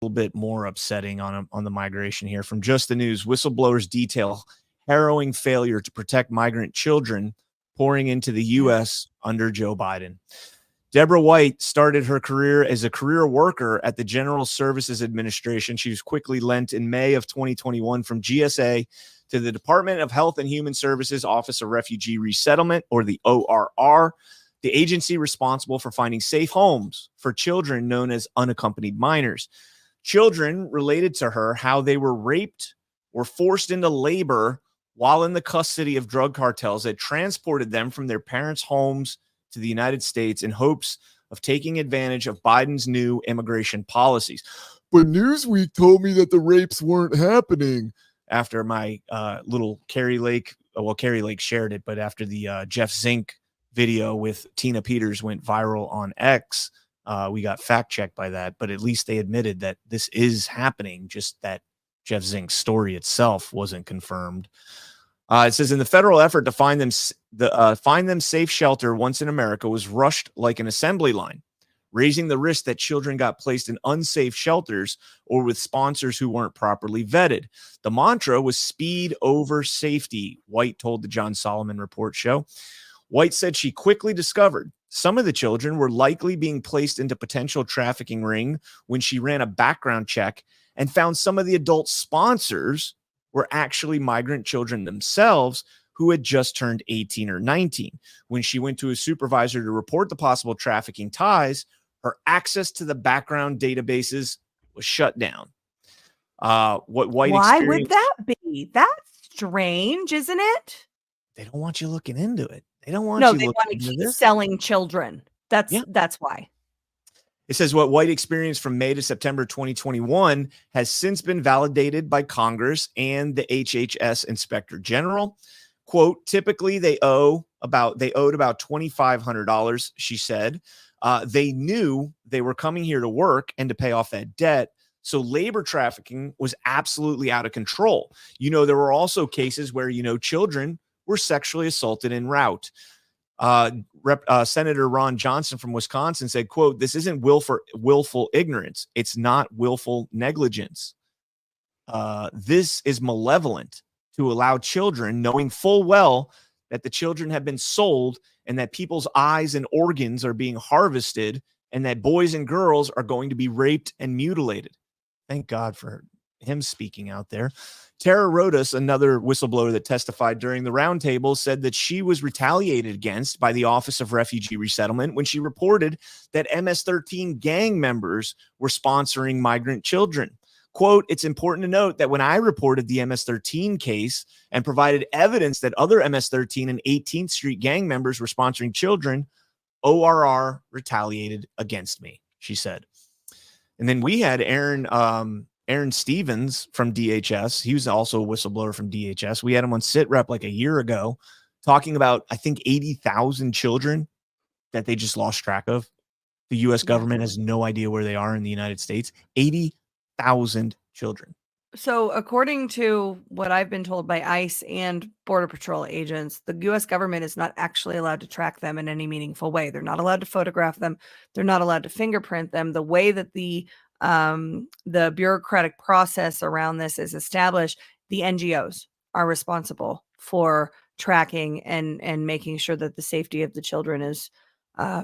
little bit more upsetting on the migration here. From Just the News, whistleblowers detail harrowing failure to protect migrant children pouring into the U.S. under Joe Biden. Deborah White started her career as a career worker at the General Services Administration. She was quickly lent in May of 2021 from GSA to the Department of Health and Human Services Office of Refugee Resettlement, or the ORR, the agency responsible for finding safe homes for children known as unaccompanied minors. Children related to her how they were raped or forced into labor while in the custody of drug cartels that transported them from their parents' homes to the United States in hopes of taking advantage of Biden's new immigration policies. But Newsweek told me that the rapes weren't happening. After my little Carrie Lake shared it, but after the Jeff Zink video with Tina Peters went viral on X, we got fact checked by that, but at least they admitted that this is happening, just that Jeff Zink's story itself wasn't confirmed. It says in the federal effort to find them safe shelter once in America was rushed like an assembly line, raising the risk that children got placed in unsafe shelters or with sponsors who weren't properly vetted. The mantra was speed over safety, White told the John Solomon Report show. White said she quickly discovered some of the children were likely being placed into potential trafficking ring when she ran a background check and found some of the adult sponsors were actually migrant children themselves who had just turned 18 or 19. When she went to a supervisor to report the possible trafficking ties, her access to the background databases was shut down. Why would that be? That's strange, isn't it? They don't want you looking into it. They don't want you looking into this. No, they want to keep selling children. That's why. It says what White experienced from May to September 2021 has since been validated by Congress and the HHS Inspector General. Quote, typically they owed about $2,500, she said. They knew they were coming here to work and to pay off that debt. So labor trafficking was absolutely out of control. There were also cases where, children were sexually assaulted en route. Senator Ron Johnson from Wisconsin said, quote, this isn't willful ignorance. It's not willful negligence. This is malevolent to allow children, knowing full well that the children have been sold and that people's eyes and organs are being harvested and that boys and girls are going to be raped and mutilated. Thank God for him speaking out there. Tara Rodas, another whistleblower that testified during the roundtable, said that she was retaliated against by the Office of Refugee Resettlement when she reported that MS-13 gang members were sponsoring migrant children. Quote, it's important to note that when I reported the MS-13 case and provided evidence that other MS-13 and 18th Street gang members were sponsoring children, ORR retaliated against me, she said. And then we had Aaron Stevens from DHS. He was also a whistleblower from DHS. We had him on SitRep like a year ago talking about, I think, 80,000 children that they just lost track of. The U.S. government has no idea where they are in the United States. 80,000 children. So according to what I've been told by ICE and Border Patrol agents, the U.S. government is not actually allowed to track them in any meaningful way. They're not allowed to photograph them. They're not allowed to fingerprint them. The way that the bureaucratic process around this is established, the NGOs are responsible for tracking and making sure that the safety of the children is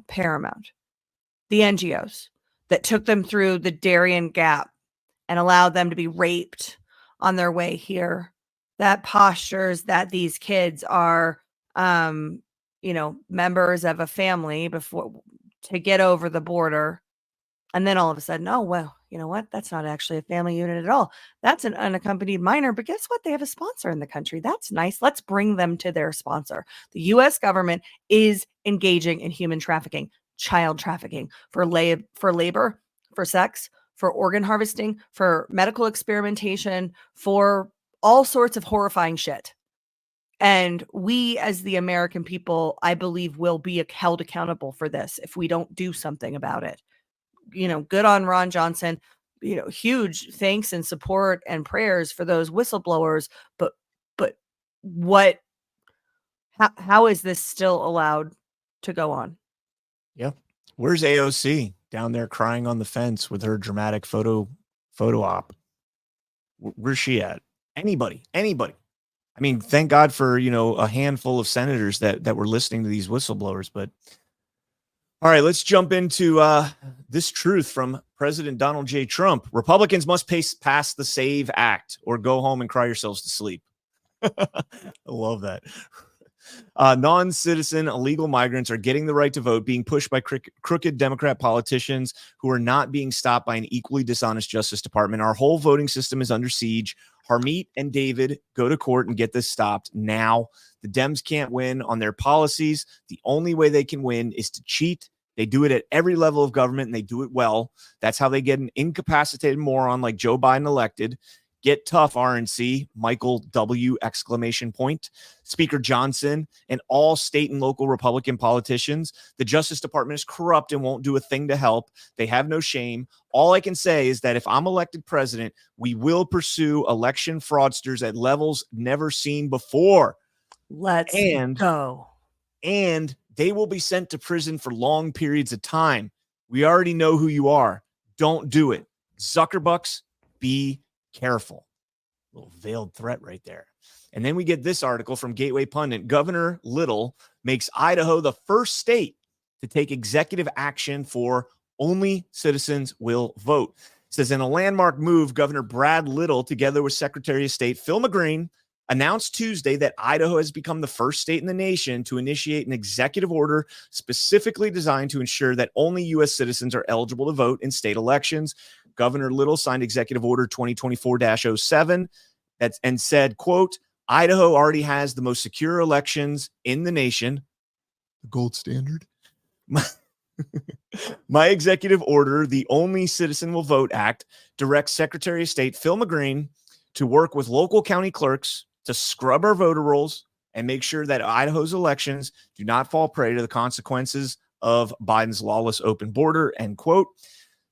paramount. The NGOs that took them through the Darien Gap and allowed them to be raped on their way here, that postures that these kids are, members of a family before to get over the border. And then all of a sudden, oh, well, you know what? That's not actually a family unit at all. That's an unaccompanied minor. But guess what? They have a sponsor in the country. That's nice. Let's bring them to their sponsor. The U.S. government is engaging in human trafficking, child trafficking for labor, for sex, for organ harvesting, for medical experimentation, for all sorts of horrifying shit. And we, as the American people, I believe, will be held accountable for this if we don't do something about it. Good on Ron Johnson, huge thanks and support and prayers for those whistleblowers. But how is this still allowed to go on? Yeah. Where's AOC down there crying on the fence with her dramatic photo Photo op. Where's she at? Anybody. I mean, thank God for, a handful of senators that were listening to these whistleblowers. But all right, let's jump into this truth from President Donald J. Trump. Republicans must pass the SAVE Act or go home and cry yourselves to sleep. I love that. Non-citizen illegal migrants are getting the right to vote, being pushed by crooked Democrat politicians who are not being stopped by an equally dishonest Justice Department. Our whole voting system is under siege. Harmeet and David, go to court and get this stopped now. The Dems can't win on their policies. The only way they can win is to cheat. They do it at every level of government, and they do it well. That's how they get an incapacitated moron like Joe Biden elected. Get tough, RNC, Michael W! Exclamation point. Speaker Johnson and all state and local Republican politicians. The Justice Department is corrupt and won't do a thing to help. They have no shame. All I can say is that if I'm elected president, we will pursue election fraudsters at levels never seen before. Let's go. And they will be sent to prison for long periods of time. We already know who you are. Don't do it. Zuckerbucks, be careful. A little veiled threat right there. And then we get this article from Gateway Pundit. Governor Little makes Idaho the first state to take executive action for only citizens will vote. It says in a landmark move, Governor Brad Little, together with Secretary of State Phil McGreen, announced Tuesday that Idaho has become the first state in the nation to initiate an executive order specifically designed to ensure that only U.S. citizens are eligible to vote in state elections. Governor Little signed Executive Order 2024-07 and said, quote, Idaho already has the most secure elections in the nation. The gold standard. My executive order, the Only Citizen Will Vote Act, directs Secretary of State Phil McGreen to work with local county clerks to scrub our voter rolls and make sure that Idaho's elections do not fall prey to the consequences of Biden's lawless open border, end quote.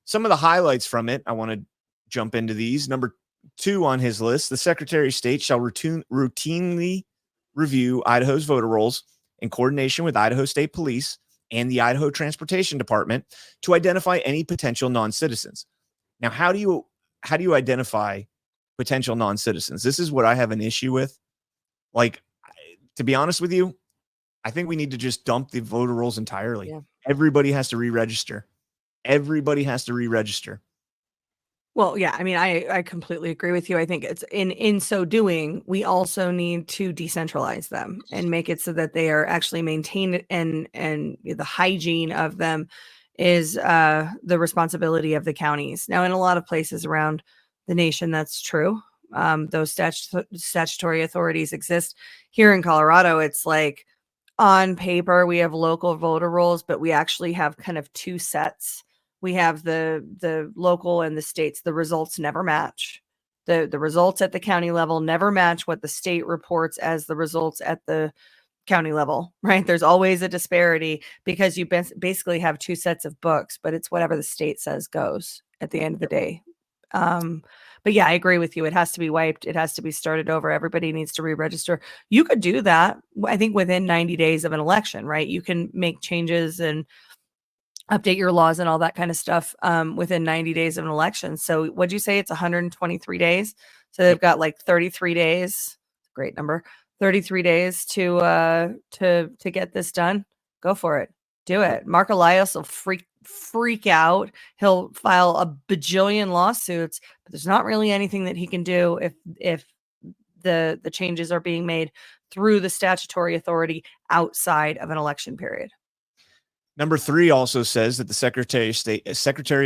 Some of the highlights from it, I want to jump into these. Number 2 on his list, the Secretary of State shall routinely review Idaho's voter rolls in coordination with Idaho State Police and the Idaho Transportation Department to identify any potential non-citizens. Now, how do you identify potential non-citizens? This is what I have an issue with. Like, to be honest with you, I think we need to just dump the voter rolls entirely. Yeah. Everybody has to re-register. Well, yeah, I mean, I completely agree with you. I think it's in so doing, we also need to decentralize them and make it so that they are actually maintained, and the hygiene of them is the responsibility of the counties. Now, in a lot of places around the nation, that's true. Those statutory authorities exist. Here in Colorado, it's like on paper we have local voter rolls, but we actually have kind of two sets. We have the local and the states. The results never match. The results at the county level never match what the state reports as the results at the county level, right? There's always a disparity because you basically have two sets of books, but it's whatever the state says goes at the end of the day. But yeah, I agree with you. It has to be wiped. It has to be started over. Everybody needs to re-register. You could do that, I think, within 90 days of an election, right? You can make changes and update your laws and all that kind of stuff within 90 days of an election. So what'd you say? It's 123 days. So they've got like 33 days. Great number. 33 days to get this done. Go for it. Do it. Mark Elias will freak out. He'll file a bajillion lawsuits, but there's not really anything that he can do if the changes are being made through the statutory authority outside of an election period. Number 3 also says that the Secretary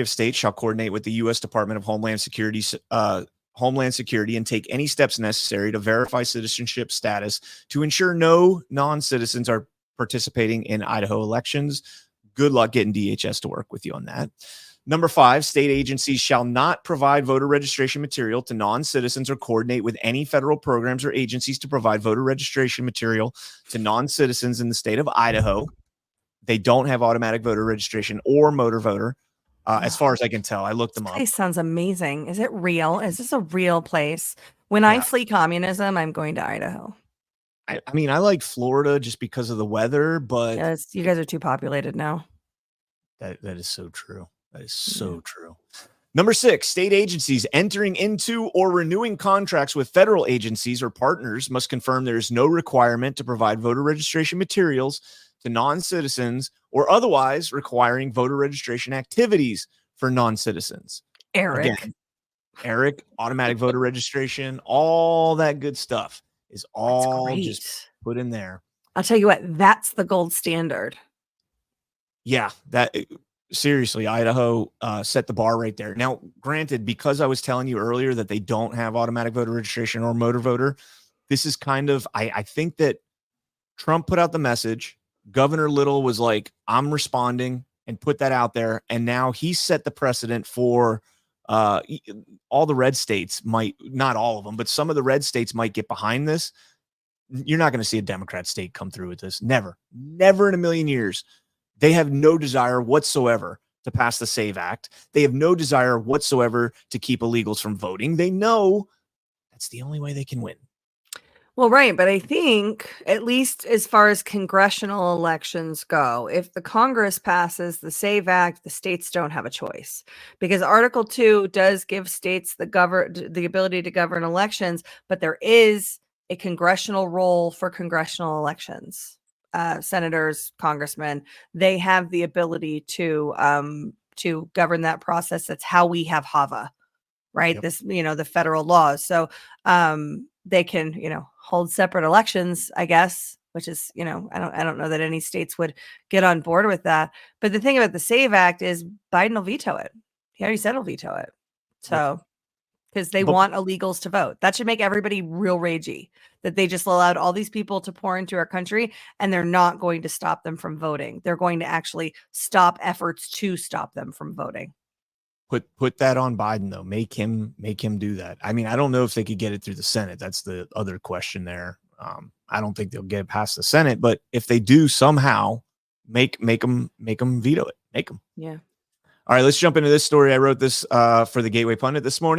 of State shall coordinate with the U.S. Department of Homeland Security and take any steps necessary to verify citizenship status to ensure no non-citizens are participating in Idaho elections. Good luck getting DHS to work with you on that. Number 5, state agencies shall not provide voter registration material to non-citizens or coordinate with any federal programs or agencies to provide voter registration material to non-citizens in the state of Idaho. They don't have automatic voter registration or motor voter, as far as I can tell. I looked them up. This place sounds amazing. Is it real? Is this a real place? When I flee communism, I'm going to Idaho. I mean, I like Florida just because of the weather, but yes, you guys are too populated now. That is so true. That is so true. Number 6, state agencies entering into or renewing contracts with federal agencies or partners must confirm there is no requirement to provide voter registration materials to non-citizens or otherwise requiring voter registration activities for non-citizens. Eric. Again, Eric, automatic voter registration, all that good stuff is That's all just great. put in there. I'll tell you what, that's the gold standard. Yeah, that seriously, Idaho set the bar right there. Now, granted, because I was telling you earlier that they don't have automatic voter registration or motor voter, this is kind of, I think that Trump put out the message. Governor Little was like, I'm responding, and put that out there. And now he set the precedent for all the red states might, not all of them, but some of the red states might get behind this. You're not going to see a Democrat state come through with this. Never in a million years. They have no desire whatsoever to pass the SAVE Act. They have no desire whatsoever to keep illegals from voting. They know that's the only way they can win. Well, right. But I think, at least as far as congressional elections go, if the Congress passes the SAVE Act, the states don't have a choice, because Article 2 does give states the ability to govern elections, but there is a congressional role for congressional elections. Senators, congressmen, they have the ability to govern that process. That's how we have HAVA, right? Yep. This, the federal laws. So they can, hold separate elections, I guess, which is, I don't know that any states would get on board with that. But the thing about the SAVE Act is Biden will veto it. He already said he'll veto it. So, because they want illegals to vote. That should make everybody real ragey, that they just allowed all these people to pour into our country and they're not going to stop them from voting. They're going to actually stop efforts to stop them from voting. Put that on Biden, though. Make him do that. I mean, I don't know if they could get it through the Senate. That's the other question there. I don't think they'll get it past the Senate, but if they do somehow, make them veto it. Make them. Yeah. All right, let's jump into this story. I wrote this for the Gateway Pundit this morning.